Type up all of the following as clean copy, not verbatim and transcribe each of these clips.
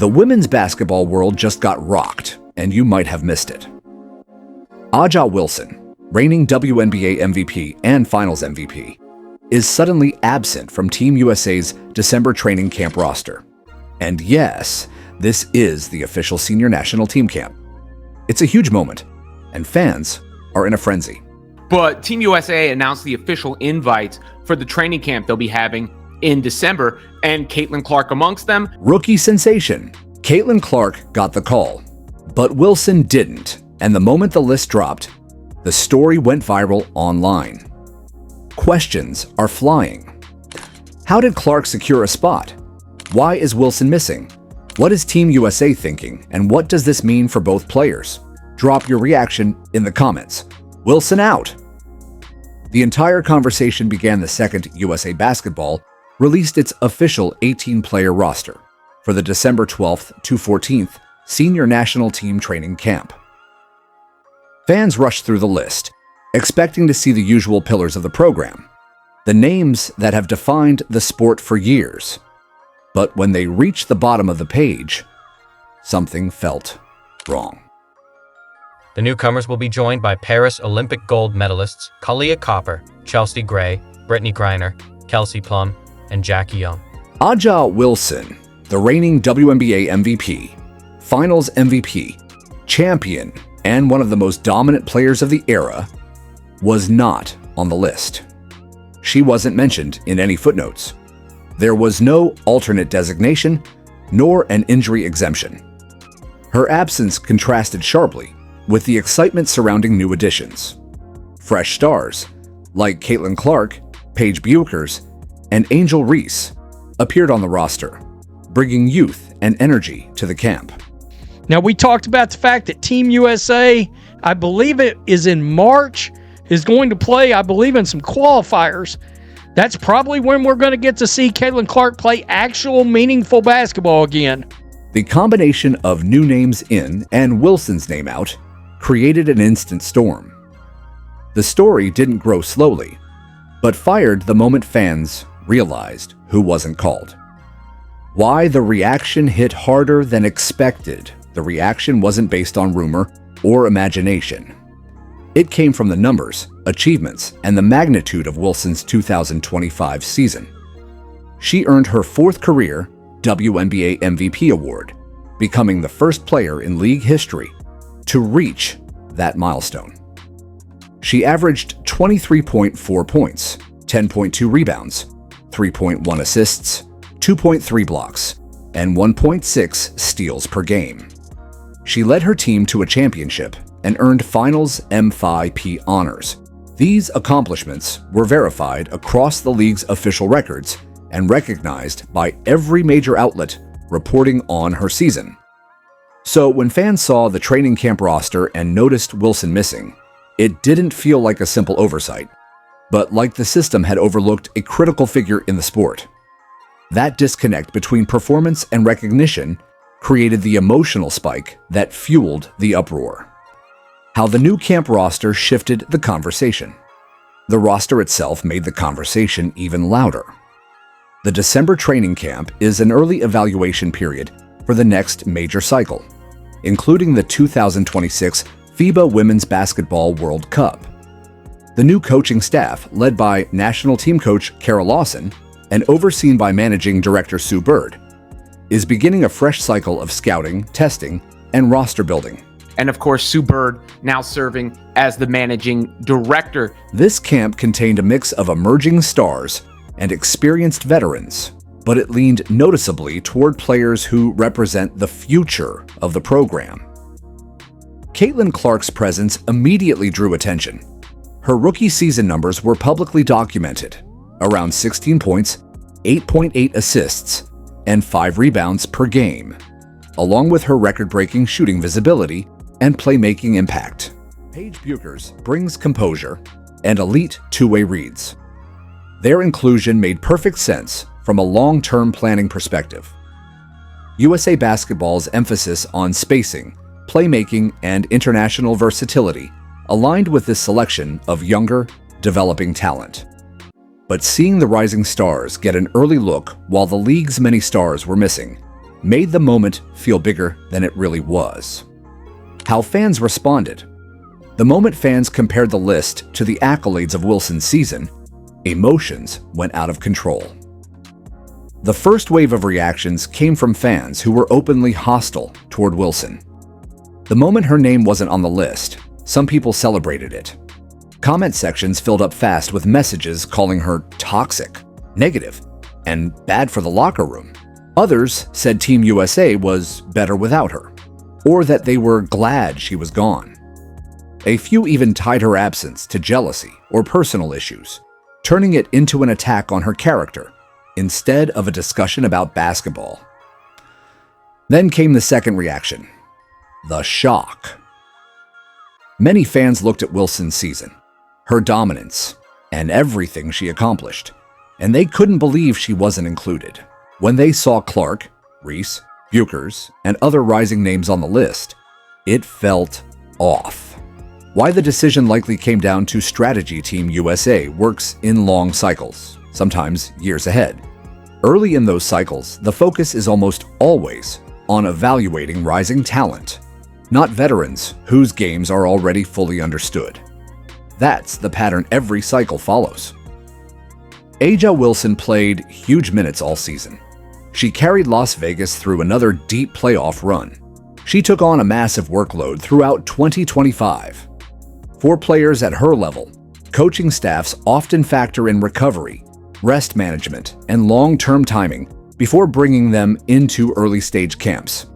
The women's basketball world just got rocked, and you might have missed it. A'ja Wilson, reigning WNBA MVP and Finals MVP, is suddenly absent from Team USA's December training camp roster. And yes, this is the official senior national team camp. It's a huge moment, and fans are in a frenzy. But Team USA announced the official invites for the training camp they'll be having in December, and Caitlin Clark amongst them. Rookie sensation. Caitlin Clark got the call, but Wilson didn't, and the moment the list dropped, the story went viral online. Questions are flying. How did Clark secure a spot? Why is Wilson missing? What is Team USA thinking, and what does this mean for both players? Drop your reaction in the comments. Wilson out! The entire conversation began the second USA Basketball released its official 18-player roster for the December 12th to 14th Senior National Team Training Camp. Fans rushed through the list, expecting to see the usual pillars of the program, the names that have defined the sport for years. But when they reached the bottom of the page, something felt wrong. The newcomers will be joined by Paris Olympic gold medalists Kahleah Copper, Chelsea Gray, Brittany Griner, Kelsey Plum, and Jackie Young. A'ja Wilson, the reigning WNBA MVP, Finals MVP, champion, and one of the most dominant players of the era, was not on the list. She wasn't mentioned in any footnotes. There was no alternate designation, nor an injury exemption. Her absence contrasted sharply with the excitement surrounding new additions. Fresh stars, like Caitlin Clark, Paige Bueckers, and Angel Reese, appeared on the roster, bringing youth and energy to the camp. Now, we talked about the fact that Team USA, I believe it is in March, is going to play, I believe, in some qualifiers. That's probably when we're going to get to see Caitlin Clark play actual meaningful basketball again. The combination of new names in and Wilson's name out created an instant storm. The story didn't grow slowly, but fired the moment fans realized who wasn't called. Why the reaction hit harder than expected. The reaction wasn't based on rumor or imagination. It came from the numbers, achievements, and the magnitude of Wilson's 2025 season. She earned her fourth career WNBA MVP award, becoming the first player in league history to reach that milestone. She averaged 23.4 points, 10.2 rebounds, 3.1 assists, 2.3 blocks, and 1.6 steals per game. She led her team to a championship and earned Finals MVP honors. These accomplishments were verified across the league's official records and recognized by every major outlet reporting on her season. So when fans saw the training camp roster and noticed Wilson missing, it didn't feel like a simple oversight, but like the system had overlooked a critical figure in the sport. That disconnect between performance and recognition created the emotional spike that fueled the uproar. How the new camp roster shifted the conversation. The roster itself made the conversation even louder. The December training camp is an early evaluation period for the next major cycle, including the 2026 FIBA Women's Basketball World Cup. The new coaching staff, led by national team coach Kara Lawson and overseen by managing director Sue Bird, is beginning a fresh cycle of scouting, testing, and roster building. And of course, Sue Bird now serving as the managing director. This camp contained a mix of emerging stars and experienced veterans, but it leaned noticeably toward players who represent the future of the program. Caitlin Clark's presence immediately drew attention. Her rookie season numbers were publicly documented: around 16 points, 8.8 assists, and 5 rebounds per game, along with her record-breaking shooting visibility and playmaking impact. Paige Bueckers brings composure and elite two-way reads. Their inclusion made perfect sense from a long-term planning perspective. USA Basketball's emphasis on spacing, playmaking, and international versatility aligned with this selection of younger, developing talent. But seeing the rising stars get an early look while the league's many stars were missing made the moment feel bigger than it really was. How fans responded. The moment fans compared the list to the accolades of Wilson's season, emotions went out of control. The first wave of reactions came from fans who were openly hostile toward Wilson. The moment her name wasn't on the list, some people celebrated it. Comment sections filled up fast with messages calling her toxic, negative, and bad for the locker room. Others said Team USA was better without her, or that they were glad she was gone. A few even tied her absence to jealousy or personal issues, turning it into an attack on her character instead of a discussion about basketball. Then came the second reaction, the shock. Many fans looked at Wilson's season, her dominance, and everything she accomplished, and they couldn't believe she wasn't included. When they saw Clark, Reese, Buchers, and other rising names on the list, it felt off. Why the decision likely came down to strategy. Team USA works in long cycles, sometimes years ahead. Early in those cycles, the focus is almost always on evaluating rising talent, not veterans whose games are already fully understood. That's the pattern every cycle follows. A'ja Wilson played huge minutes all season. She carried Las Vegas through another deep playoff run. She took on a massive workload throughout 2025. For players at her level, coaching staffs often factor in recovery, rest management, and long-term timing before bringing them into early-stage camps.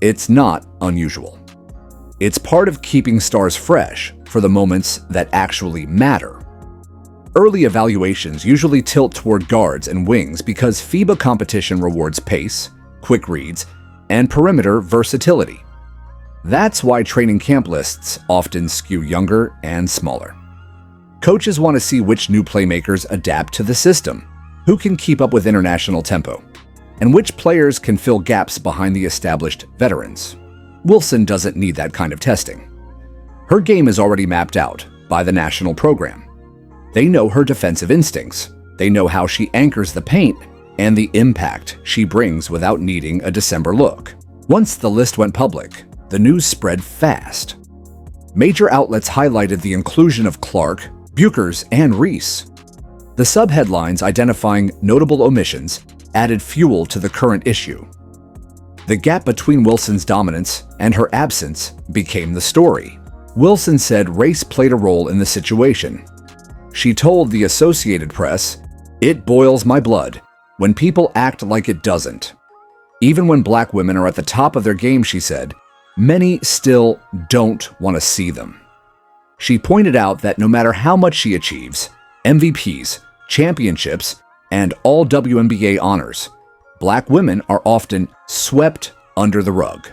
It's not unusual. It's part of keeping stars fresh for the moments that actually matter. Early evaluations usually tilt toward guards and wings because FIBA competition rewards pace, quick reads, and perimeter versatility. That's why training camp lists often skew younger and smaller. Coaches want to see which new playmakers adapt to the system, who can keep up with international tempo, and which players can fill gaps behind the established veterans. Wilson doesn't need that kind of testing. Her game is already mapped out by the national program. They know her defensive instincts. They know how she anchors the paint and the impact she brings without needing a December look. Once the list went public, the news spread fast. Major outlets highlighted the inclusion of Clark, Buchers, and Reese. The subheadlines identifying notable omissions added fuel to the current issue. The gap between Wilson's dominance and her absence became the story. Wilson said race played a role in the situation. She told the Associated Press, "It boils my blood when people act like it doesn't. Even when black women are at the top of their game," she said, "many still don't want to see them." She pointed out that no matter how much she achieves, MVPs, championships, and all WNBA honors, black women are often swept under the rug.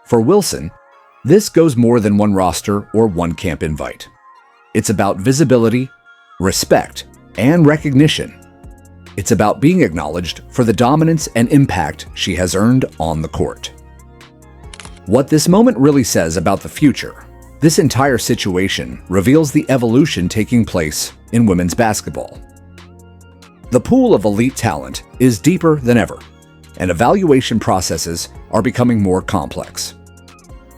For Wilson, this goes more than one roster or one camp invite. It's about visibility, respect, and recognition. It's about being acknowledged for the dominance and impact she has earned on the court. What this moment really says about the future, this entire situation reveals the evolution taking place in women's basketball. The pool of elite talent is deeper than ever, and evaluation processes are becoming more complex.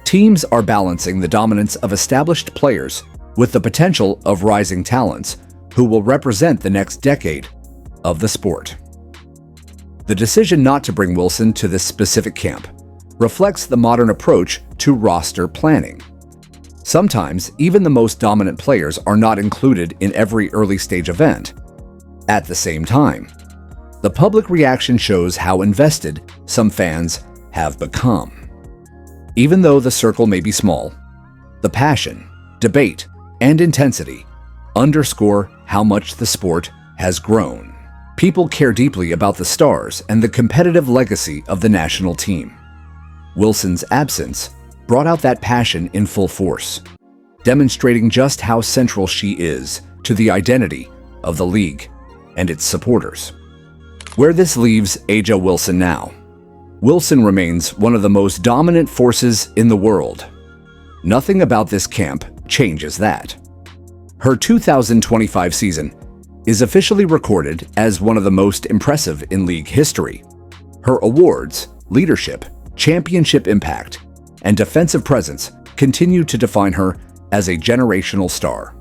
Teams are balancing the dominance of established players with the potential of rising talents who will represent the next decade of the sport. The decision not to bring Wilson to this specific camp reflects the modern approach to roster planning. Sometimes, even the most dominant players are not included in every early-stage event. At the same time, the public reaction shows how invested some fans have become. Even though the circle may be small, the passion, debate, and intensity underscore how much the sport has grown. People care deeply about the stars and the competitive legacy of the national team. Wilson's absence brought out that passion in full force, demonstrating just how central she is to the identity of the league and its supporters. Where this leaves A'ja Wilson now. Wilson remains one of the most dominant forces in the world. Nothing about this camp changes that. Her 2025 season is officially recorded as one of the most impressive in league history. Her awards, leadership, championship impact, and defensive presence continue to define her as a generational star.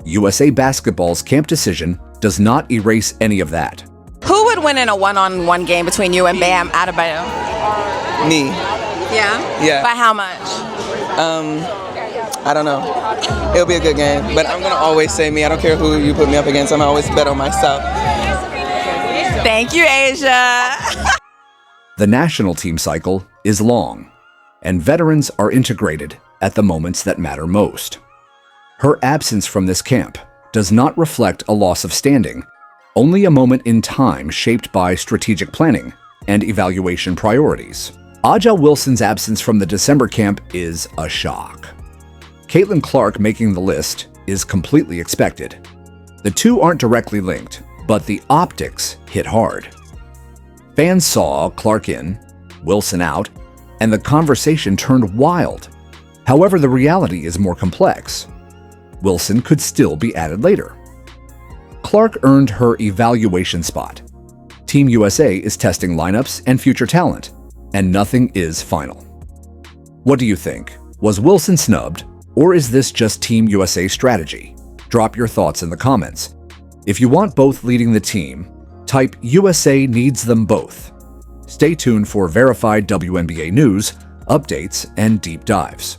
USA Basketball's camp decision does not erase any of that. Who would win in a one-on-one game between you and Bam Adebayo? Me. Yeah? Yeah. By how much? I don't know. It'll be a good game, but I'm gonna always say me. I don't care who you put me up against. I'm always bet on myself. Thank you, Asia. The national team cycle is long, and veterans are integrated at the moments that matter most. Her absence from this camp does not reflect a loss of standing, only a moment in time shaped by strategic planning and evaluation priorities. Aja Wilson's absence from the December camp is a shock. Caitlin Clark making the list is completely expected. The two aren't directly linked, but the optics hit hard. Fans saw Clark in, Wilson out, and the conversation turned wild. However, the reality is more complex. Wilson could still be added later. Clark earned her evaluation spot. Team USA is testing lineups and future talent, and nothing is final. What do you think? Was Wilson snubbed, or is this just Team USA strategy? Drop your thoughts in the comments. If you want both leading the team, type USA needs them both. Stay tuned for verified WNBA news, updates, and deep dives.